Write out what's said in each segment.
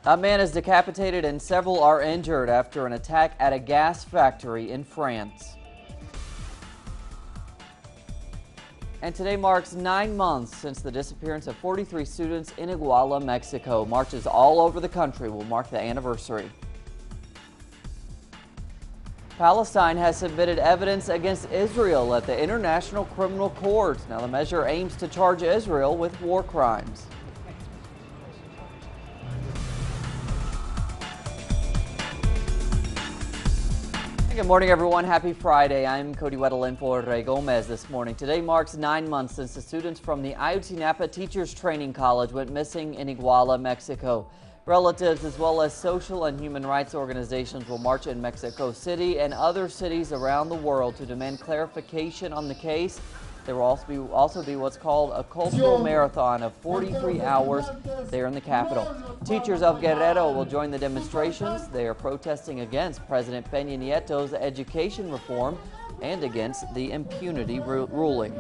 A man is decapitated and several are injured after an attack at a gas factory in France. And today marks 9 months since the disappearance of 43 students in Iguala, Mexico. Marches all over the country will mark the anniversary. Palestine has submitted evidence against Israel at the International Criminal Court. Now, the measure aims to charge Israel with war crimes. Good morning, everyone. Happy Friday. I'm Cody Weddle in for Ray Gomez this morning. Today marks 9 months since the students from the Ayotzinapa Teachers Training College went missing in Iguala, Mexico. Relatives as well as social and human rights organizations will march in Mexico City and other cities around the world to demand clarification on the case. There will also be what's called a cultural marathon of 43 hours there in the capital. Teachers of Guerrero will join the demonstrations. They are protesting against President Peña Nieto's education reform and against the impunity ruling.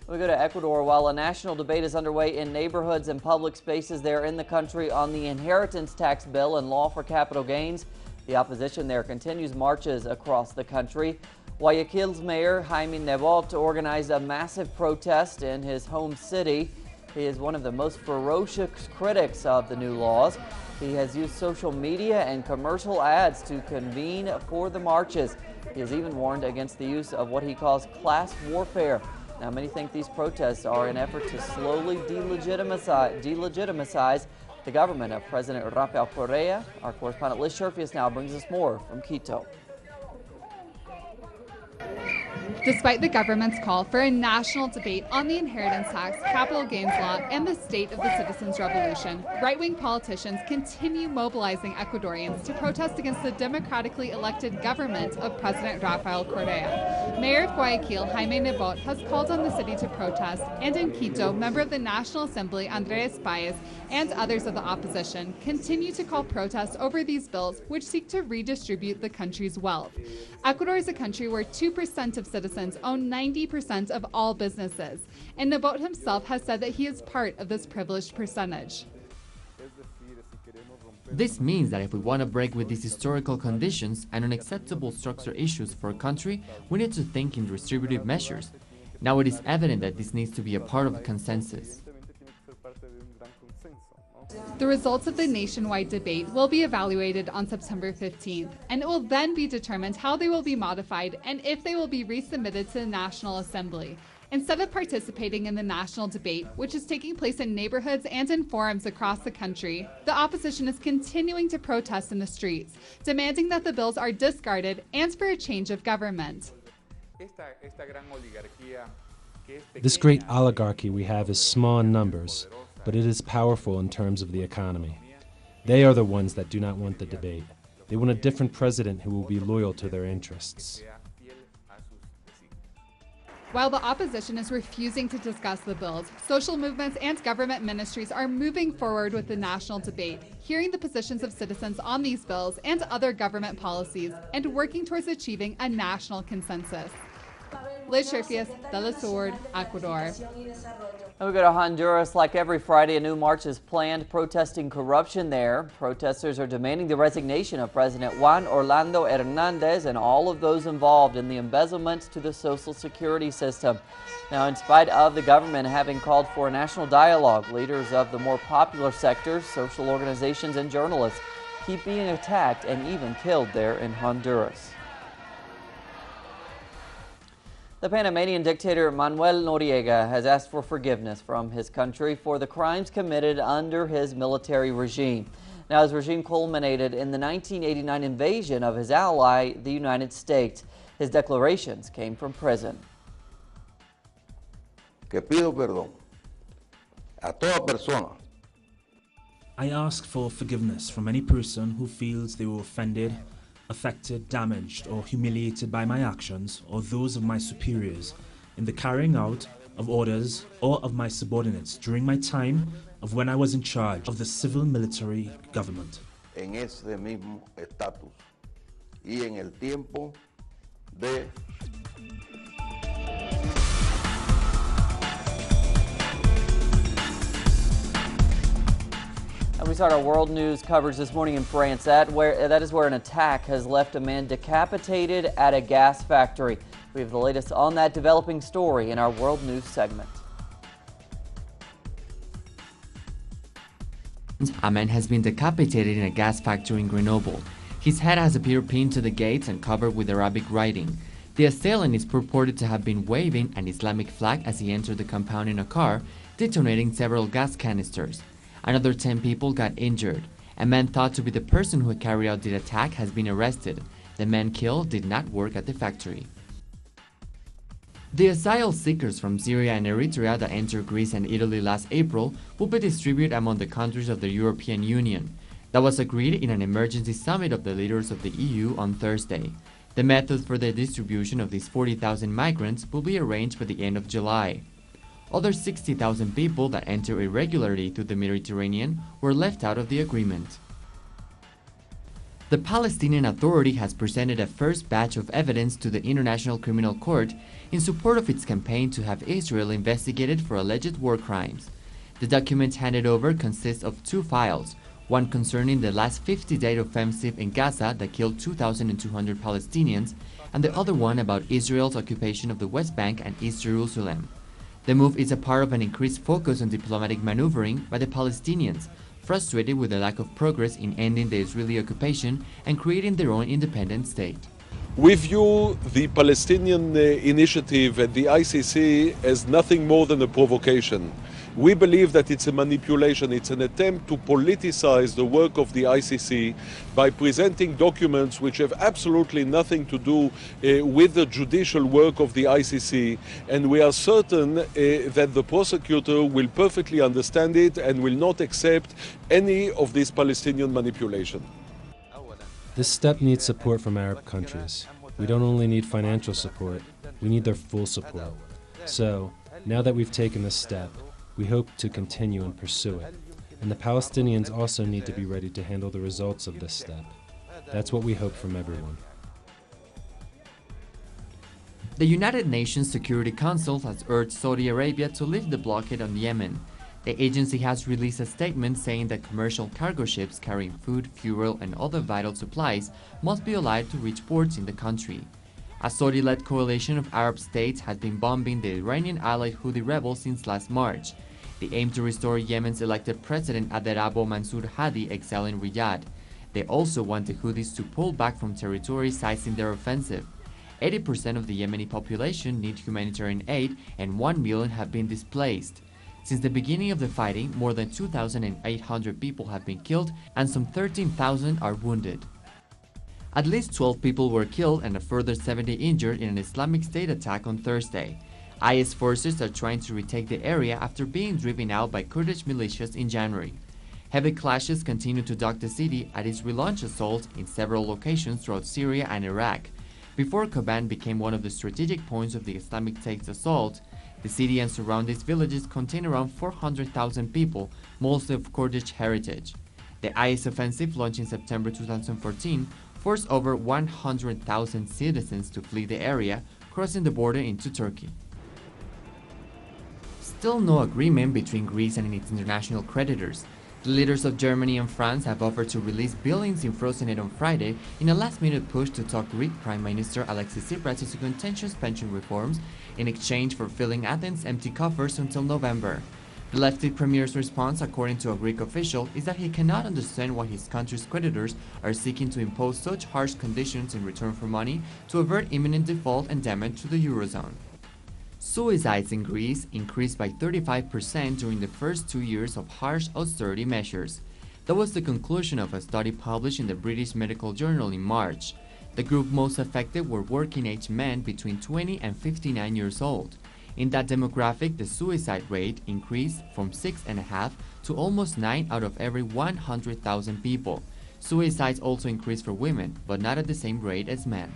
We go to Ecuador. While a national debate is underway in neighborhoods and public spaces there in the country on the inheritance tax bill and law for capital gains, the opposition there continues marches across the country. Guayaquil's mayor, Jaime Nebot, organized a massive protest in his home city. He is one of the most ferocious critics of the new laws. He has used social media and commercial ads to convene for the marches. He has even warned against the use of what he calls class warfare. Now, many think these protests are an effort to slowly delegitimize the government of President Rafael Correa. Our correspondent Liz Sherfius now brings us more from Quito. Despite the government's call for a national debate on the inheritance tax, capital gains law, and the state of the citizens' revolution, right-wing politicians continue mobilizing Ecuadorians to protest against the democratically elected government of President Rafael Correa. Mayor of Guayaquil, Jaime Nebot, has called on the city to protest, and in Quito, member of the National Assembly, Andres Paez, and others of the opposition continue to call protests over these bills, which seek to redistribute the country's wealth. Ecuador is a country where 2% of citizens own 90% of all businesses, and Nebot himself has said that he is part of this privileged percentage. This means that if we want to break with these historical conditions and unacceptable structural issues for a country, we need to think in distributive measures. Now it is evident that this needs to be a part of a consensus. The results of the nationwide debate will be evaluated on September 15th, and it will then be determined how they will be modified and if they will be resubmitted to the National Assembly. Instead of participating in the national debate, which is taking place in neighborhoods and in forums across the country, the opposition is continuing to protest in the streets, demanding that the bills are discarded and for a change of government. This great oligarchy we have is small in numbers, but it is powerful in terms of the economy. They are the ones that do not want the debate. They want a different president who will be loyal to their interests. While the opposition is refusing to discuss the bills, social movements and government ministries are moving forward with the national debate, hearing the positions of citizens on these bills and other government policies, and working towards achieving a national consensus. Liz Sherfius, Telesur, Ecuador. And we go to Honduras. Like every Friday, a new march is planned protesting corruption there. Protesters are demanding the resignation of President Juan Orlando Hernandez and all of those involved in the embezzlement to the Social Security system. Now, in spite of the government having called for a national dialogue, leaders of the more popular sectors, social organizations, and journalists keep being attacked and even killed there in Honduras. The Panamanian dictator Manuel Noriega has asked for forgiveness from his country for the crimes committed under his military regime. Now, his regime culminated in the 1989 invasion of his ally, the United States. His declarations came from prison. Que pido perdón a toda persona. I ask for forgiveness from any person who feels they were offended, affected, damaged, or humiliated by my actions or those of my superiors in the carrying out of orders or of my subordinates during my time of when I was in charge of the civil military government. En ese mismo estatus y en el tiempo de And we start our world news coverage this morning in France. That is where an attack has left a man decapitated at a gas factory. We have the latest on that developing story in our world news segment. A man has been decapitated in a gas factory in Grenoble. His head has appeared pinned to the gates and covered with Arabic writing. The assailant is purported to have been waving an Islamic flag as he entered the compound in a car, detonating several gas canisters. Another 10 people got injured. A man thought to be the person who carried out the attack has been arrested. The man killed did not work at the factory. The asylum seekers from Syria and Eritrea that entered Greece and Italy last April will be distributed among the countries of the European Union. That was agreed in an emergency summit of the leaders of the EU on Thursday. The method for the distribution of these 40,000 migrants will be arranged by the end of July. Other 60,000 people that enter irregularly through the Mediterranean were left out of the agreement. The Palestinian Authority has presented a first batch of evidence to the International Criminal Court in support of its campaign to have Israel investigated for alleged war crimes. The document handed over consists of two files, one concerning the last 50-day offensive in Gaza that killed 2,200 Palestinians, and the other one about Israel's occupation of the West Bank and East Jerusalem. The move is a part of an increased focus on diplomatic maneuvering by the Palestinians, frustrated with the lack of progress in ending the Israeli occupation and creating their own independent state. We view the Palestinian initiative at the ICC as nothing more than a provocation. We believe that it's a manipulation, it's an attempt to politicize the work of the ICC by presenting documents which have absolutely nothing to do with the judicial work of the ICC, and we are certain that the prosecutor will perfectly understand it and will not accept any of this Palestinian manipulation. This step needs support from Arab countries. We don't only need financial support, we need their full support. So, now that we've taken this step, we hope to continue and pursue it. And the Palestinians also need to be ready to handle the results of this step. That's what we hope from everyone. The United Nations Security Council has urged Saudi Arabia to lift the blockade on Yemen. The agency has released a statement saying that commercial cargo ships carrying food, fuel, and other vital supplies must be allowed to reach ports in the country. A Saudi-led coalition of Arab states has been bombing the Iranian-allied Houthi rebels since last March. They aim to restore Yemen's elected president Abderrahman Mansour Hadi exile in Riyadh. They also want the Houthis to pull back from territory seized in their offensive. 80% of the Yemeni population need humanitarian aid and 1 million have been displaced. Since the beginning of the fighting, more than 2,800 people have been killed and some 13,000 are wounded. At least 12 people were killed and a further 70 injured in an Islamic State attack on Thursday. IS forces are trying to retake the area after being driven out by Kurdish militias in January. Heavy clashes continue to dog the city at its relaunch assault in several locations throughout Syria and Iraq. Before Kobane became one of the strategic points of the Islamic State's assault, the city and surrounding villages contain around 400,000 people, mostly of Kurdish heritage. The IS offensive, launched in September 2014, forced over 100,000 citizens to flee the area, crossing the border into Turkey. Still no agreement between Greece and its international creditors. The leaders of Germany and France have offered to release billions in frozen aid on Friday in a last-minute push to talk Greek Prime Minister Alexis Tsipras into contentious pension reforms in exchange for filling Athens' empty coffers until November. The lefty premier's response, according to a Greek official, is that he cannot understand why his country's creditors are seeking to impose such harsh conditions in return for money to avert imminent default and damage to the Eurozone. Suicides in Greece increased by 35% during the first 2 years of harsh austerity measures. That was the conclusion of a study published in the British Medical Journal in March. The group most affected were working-age men between 20 and 59 years old. In that demographic, the suicide rate increased from 6.5 to almost 9 out of every 100,000 people. Suicides also increased for women, but not at the same rate as men.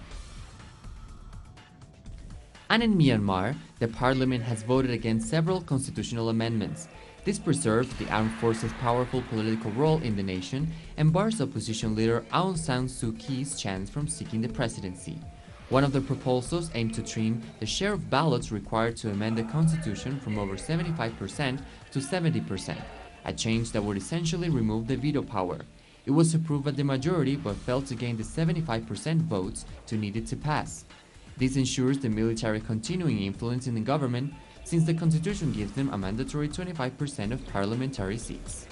And in Myanmar, the parliament has voted against several constitutional amendments. This preserves the armed forces' powerful political role in the nation and bars opposition leader Aung San Suu Kyi's chance from seeking the presidency. One of the proposals aimed to trim the share of ballots required to amend the constitution from over 75% to 70%. a change that would essentially remove the veto power. It was approved by the majority but failed to gain the 75% votes needed to pass. This ensures the military continuing influence in the government, since the Constitution gives them a mandatory 25% of parliamentary seats.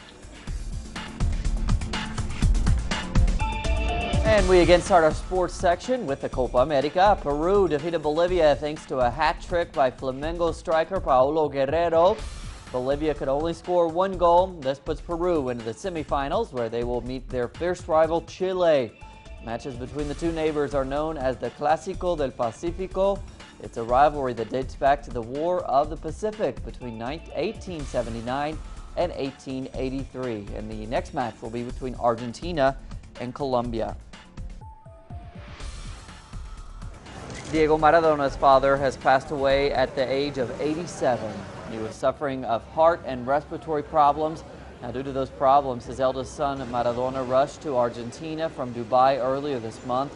And we again start our sports section with the Copa America. Peru defeated Bolivia thanks to a hat trick by Flamengo striker Paulo Guerrero. Bolivia could only score one goal. This puts Peru into the semifinals, where they will meet their fierce rival Chile. Matches between the two neighbors are known as the Clásico del Pacífico. It's a rivalry that dates back to the War of the Pacific between 1879 and 1883. And the next match will be between Argentina and Colombia. Diego Maradona's father has passed away at the age of 87. He was suffering of heart and respiratory problems. Now, due to those problems, his eldest son, Maradona, rushed to Argentina from Dubai earlier this month.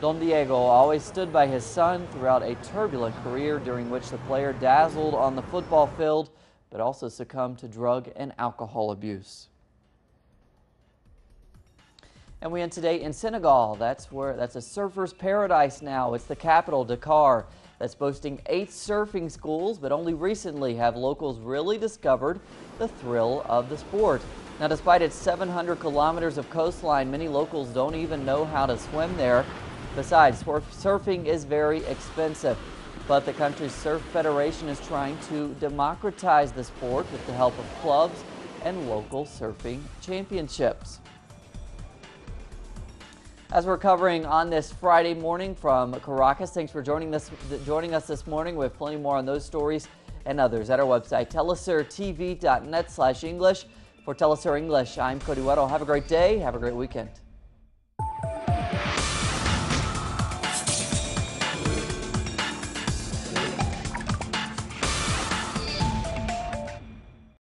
Don Diego always stood by his son throughout a turbulent career during which the player dazzled on the football field, but also succumbed to drug and alcohol abuse. And we end today in Senegal. That's a surfer's paradise now. It's the capital, Dakar, that's boasting 8 surfing schools, but only recently have locals really discovered the thrill of the sport. Now, despite its 700 kilometers of coastline, many locals don't even know how to swim there. Besides, surfing is very expensive, but the country's surf federation is trying to democratize the sport with the help of clubs and local surfing championships. As we're covering on this Friday morning from Caracas, thanks for joining us this morning. We have plenty more on those stories and others at our website, telesurtv.net/English. For Telesur English, I'm Cody Weddle. Have a great day. Have a great weekend.